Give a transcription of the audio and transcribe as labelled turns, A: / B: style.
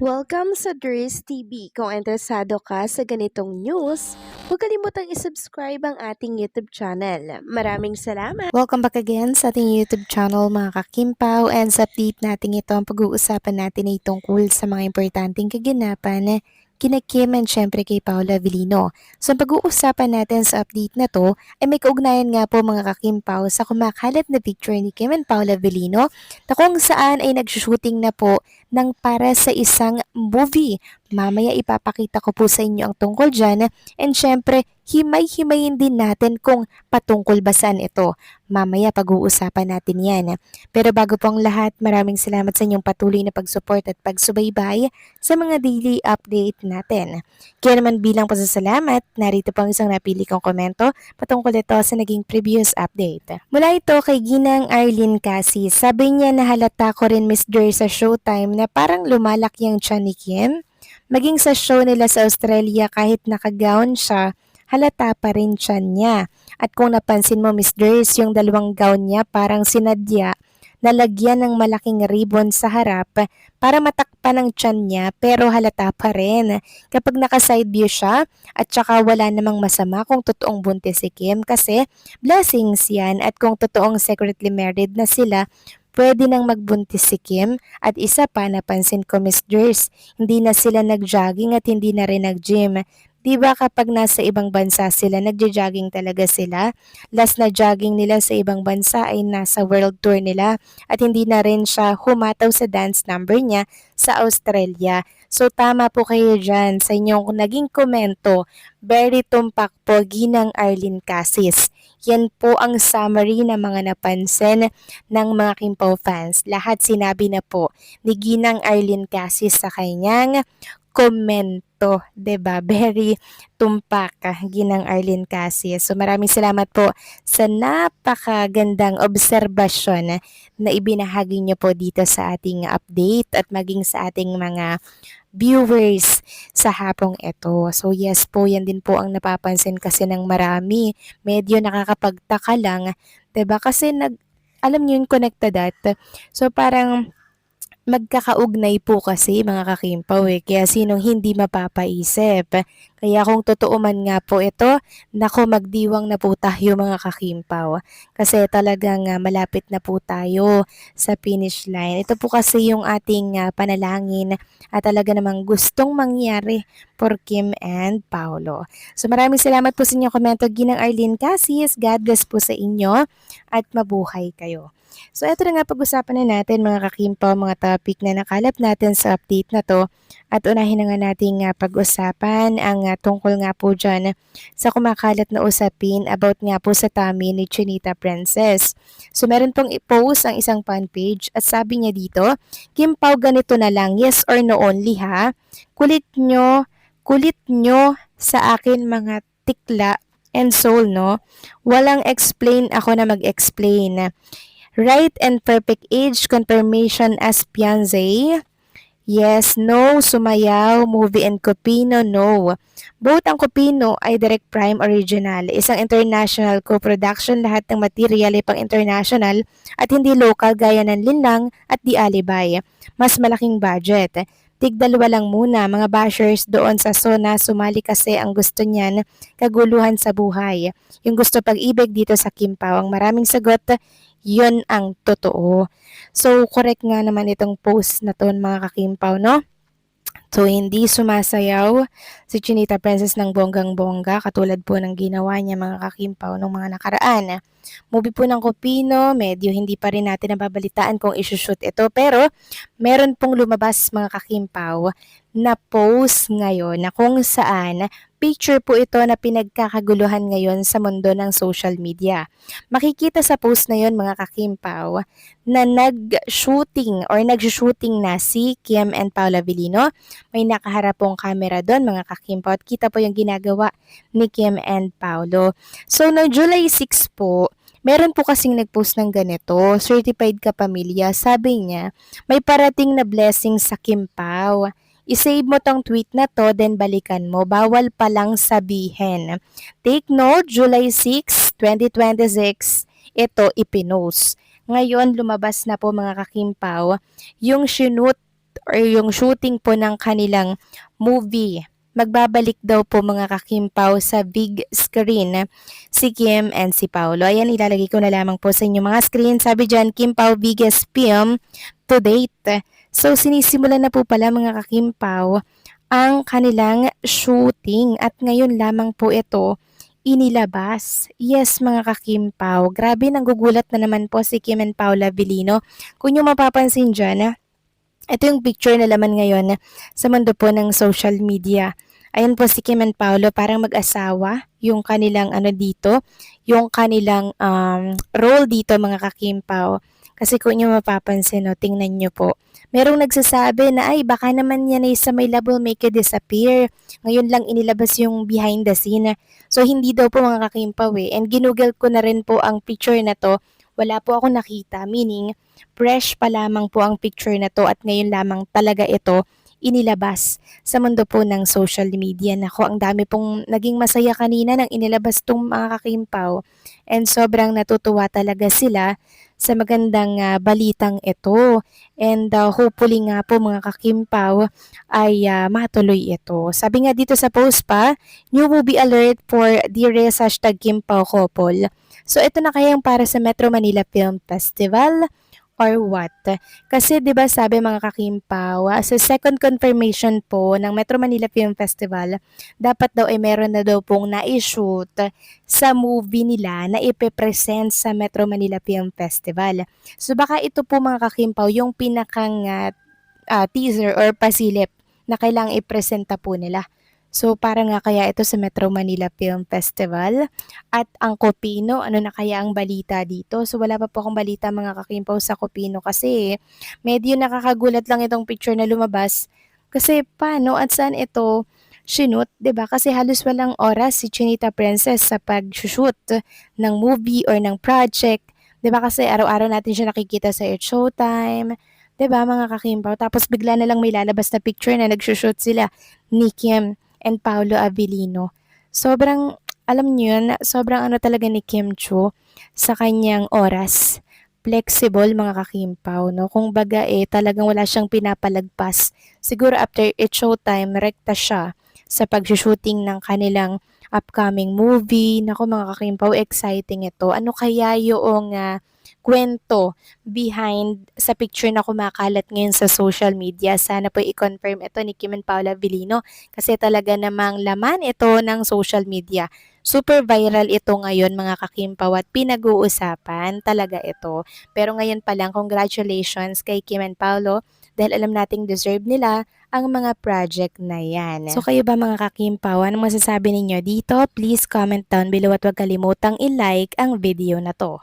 A: Welcome sa Dries TV. Kung interesado ka sa ganitong news, huwag kalimutang isubscribe ang ating YouTube channel. Maraming salamat!
B: Welcome back again sa ating YouTube channel mga kakimpaw, and sa update natin ito ang pag-uusapan natin ay tungkol sa mga importanteng kaganapan kina Kim and syempre kay Paula Avellino. So ang pag-uusapan natin sa update na to ay may kaugnayan nga po mga kakimpaw sa kumakalat na picture ni Kim and Paula Avellino na kung saan ay nag-shooting na po ng para sa isang movie. Mamaya ipapakita ko po sa inyo ang tungkol dyan, and syempre himay-himayin din natin kung patungkol ba saan ito. Mamaya pag-uusapan natin yan. Pero bago po ang lahat, maraming salamat sa inyong patuloy na pag-support at pagsubaybay sa mga daily update natin. Kaya naman bilang pasasalamat, narito po ang isang napili kong komento patungkol ito sa naging previous update. Mula ito kay Ginang Arlene Cassie, sabi niya na halata ko rin Miss Joy sa Showtime na parang lumalaki ang tiyan ni Kim. Maging sa show nila sa Australia kahit nakagown siya, halata pa rin tiyan niya. At kung napansin mo Miss Grace, yung dalawang gown niya parang sinadya, nalagyan ng malaking ribbon sa harap para matakpan ang tiyan niya, pero halata pa rin kapag naka-side view siya. At saka wala namang masama kung totoong buntis si Kim kasi blessings yan, at kung totoong secretly married na sila, pwede nang magbuntis si Kim. At isa pa, napansin ko Miss Grace, hindi na sila nag-jogging at hindi na rin nag-gym. 'Di ba kapag nasa ibang bansa sila, nagja-jogging talaga sila? Last na jogging nila sa ibang bansa ay nasa world tour nila, at hindi na rin siya humataw sa dance number niya sa Australia. So tama po kayo dyan sa inyong naging komento. Very tumpak po Ginang Arlene Cassis. Yan po ang summary ng mga napansin ng mga Kimpaw fans. Lahat sinabi na po ni Ginang Arlene Cassis sa kanyang komento, 'di ba? Very tumpak Ginang Arlene Cassis. So maraming salamat po sa napakagandang obserbasyon na ibinahagi niyo po dito sa ating update at maging sa ating mga viewers sa hapong ito. So yes po, yan din po ang napapansin kasi ng marami. Medyo nakakapagtaka lang, 'di ba? Kasi alam niyo yung connected that. So parang magkakaugnay po kasi mga kakimpaw kaya sinong hindi mapapaisip. Kaya kung totoo man nga po ito, nako magdiwang na po tayo mga kakimpaw. Kasi talagang malapit na po tayo sa finish line. Ito po kasi yung ating panalangin at talaga namang gustong mangyari for Kim and Paolo. So maraming salamat po sa inyong komento, Ginang Arlene Cassis. God bless po sa inyo at mabuhay kayo. So ito na nga pag-usapan na natin mga kakimpaw, mga topic na nakalap natin sa update na to. At unahin na nga nating pag-usapan ang tungkol nga po dyan sa kumakalat na usapin about nga po sa tummy ni Chinita Princess. So meron pong i-post ang isang fan page at sabi niya dito, Kimpaw ganito na lang, yes or no only ha? Kulit nyo sa akin mga tikla and soul no? Walang explain, ako na mag-explain. Right and perfect age confirmation as fiancé? Yes, no, Sumayaw, Movie and Copino, no. Both ang Copino ay Direct Prime Original, isang international co-production, lahat ng material ay pang international at hindi local gaya ng Linlang at Di Alibay. Mas malaking budget. Tig-dalawa lang muna mga bashers doon sa Sona, sumali kasi ang gusto niyan, kaguluhan sa buhay. Yung gusto pag-ibig dito sa Kimpaw, ang maraming sagot, yun ang totoo. So, correct nga naman itong post na to mga kakimpaw, no? So, hindi sumasayaw si Chinita Princess ng bonggang-bongga katulad po ng ginawa niya mga kakimpaw nung mga nakaraan. Movie po ng Copino, medyo hindi pa rin natin nababalitaan kung isushoot ito, pero meron pong lumabas mga kakimpaw na post ngayon na kung saan picture po ito na pinagkakaguluhan ngayon sa mundo ng social media. Makikita sa post na yon mga kakimpaw na nag-shooting or nag-shooting na si Kim and Paula Avellino. May nakaharap pong camera doon mga kakimpaw at kita po yung ginagawa ni Kim and Paolo. So no July 6 po, meron po kasing nag-post ng ganito, certified ka pamilya, sabi niya, may parating na blessing sa Kimpaw. I-save mo tong tweet na to, then balikan mo. Bawal palang sabihin. Take note, July 6, 2026, ito ipinost. Ngayon, lumabas na po mga kakimpaw, yung sinut or yung shooting po ng kanilang movie. Magbabalik daw po mga kakimpaw sa big screen si Kim and si Paolo. Ayan, ilalagay ko na lamang po sa inyo mga screen. Sabi dyan, Kim Pao biggest film to date. So, sinisimulan na po pala mga kakimpaw ang kanilang shooting at ngayon lamang po ito inilabas. Yes, mga kakimpaw, grabe nanggugulat na naman po si Kim and Paula Vilino. Kung yung mapapansin dyan, ito yung picture na laman ngayon sa mundo po ng social media. Ayan po si Kim and Paolo, parang mag-asawa, yung kanilang ano dito, yung kanilang role dito mga kakimpaw. Kasi kung nyo mapapansin, no, tingnan nyo po. Merong nagsasabi na ay baka naman yan ay sa may love will make you disappear. Ngayon lang inilabas yung behind the scene. So hindi daw po mga kakimpaw eh. And ginugel ko na rin po ang picture na to. Wala po ako nakita, meaning fresh pa lamang po ang picture na to at ngayon lamang talaga ito inilabas sa mundo po ng social media. Nako, ang dami pong naging masaya kanina nang inilabas tong mga kakimpaw and sobrang natutuwa talaga sila sa magandang balitang ito. And hopefully nga po mga kakimpaw ay matuloy ito. Sabi nga dito sa post pa, new movie alert for Dearest #Kimpaw couple. So ito na kaya yung para sa Metro Manila Film Festival or what? Kasi 'di ba sabi mga kakimpaw, sa second confirmation po ng Metro Manila Film Festival, dapat daw ay meron na daw pong na-shoot sa movie nila na ipe-present sa Metro Manila Film Festival. So baka ito po mga kakimpaw yung pinakang teaser or pasilip na kailangang ipresenta po nila. So, para nga kaya ito sa Metro Manila Film Festival at ang Copino, ano na kaya ang balita dito? So, wala pa po akong balita mga kakimpaw sa Copino kasi medyo nakakagulat lang itong picture na lumabas. Kasi paano at saan ito shoot, 'di ba? Kasi halos walang oras si Chinita Princess sa pag-shoot ng movie or ng project. 'Di ba kasi araw-araw natin siya nakikita sa It's Showtime, 'di ba mga kakimpaw? Tapos bigla na lang may lalabas na picture na nagsushoot sila ni Kim and Paolo Avellino. Sobrang, alam niyo yun, sobrang ano talaga ni Kim Chiu sa kanyang oras. Flexible mga kakimpaw, no? Kung baga talagang wala siyang pinapalagpas. Siguro after It's Showtime, rekta siya sa pag-shooting ng kanilang upcoming movie. Naku mga kakimpaw, exciting ito. Ano kaya yung kwento behind sa picture na kumakalat ngayon sa social media? Sana po i-confirm ito ni Kim and Paula Vilino kasi talaga namang laman ito ng social media. Super viral ito ngayon mga kakimpaw at pinag-uusapan talaga ito. Pero ngayon pa lang, congratulations kay Kim and Paolo dahil alam nating deserve nila ang mga project na yan. So kayo ba mga kakimpaw, anong masasabi ninyo dito? Please comment down below at huwag kalimutang i-like ang video na to.